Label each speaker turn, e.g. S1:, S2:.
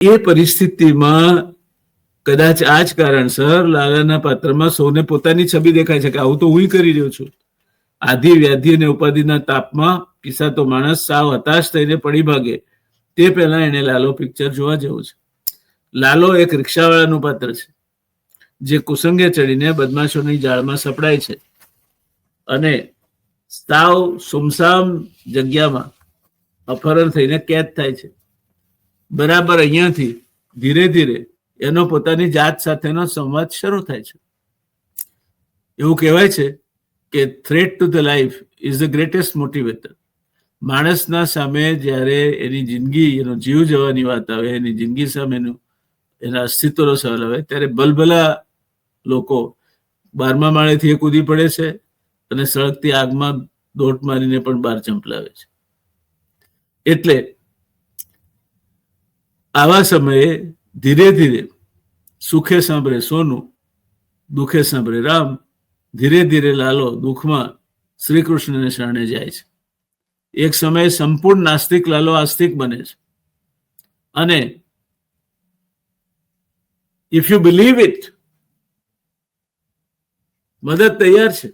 S1: એ પરિસ્થિતિમાં કદાચ આ જ કારણસર લાલાના પાત્રમાં સૌને પોતાની છબી દેખાય છે કે આવું તો હું કરી રહ્યો છું. આધિ વ્યાધિ અને ઉપાધિના તાપમાં પીસાતો માણસ સાવ હતાશ થઈને પડી ભાગે તે પહેલા એને લાલો પિક્ચર જોવા જેવું છે. લાલો એક રિક્ષાવાળાનું પાત્ર છે જે કુસંગે ચડીને બદમાશોની જાળમાં સપડાય છે અને સાવ સુમસામ જગ્યામાં અપહરણ થઈને કેદ થાય છે. બરાબર અહીંયાથી ધીરે ધીરે એનો પોતાની જાત સાથેનો સંવાદ શરૂ થાય છે. એવું કહેવાય છે કે threat to the life is the greatest motivator. માણસના સામે જ્યારે એની જિંદગી, એનો જીવ જવાની વાત આવે, એની જિંદગી સામેનું એના અસ્તિત્વનો સવાલ આવે ત્યારે ભલભલા લોકો 12મા માળેથી કૂદી પડે છે અને સળગતી આગમાં દોટ મારીને પણ બહાર ઝંપલાવે છે. એટલે આવા સમયે ધીરે ધીરે સુખે સાંભળે સોનું, દુઃખે સાંભળે રામ, ધીરે ધીરે લાલો દુઃખમાં શ્રી કૃષ્ણને શરણે જાય છે. એક સમયે સંપૂર્ણ નાસ્તિક લાલો આસ્તિક બને છે અને ઇફ યુ બિલીવ ઇટ, મદદ તૈયાર છે.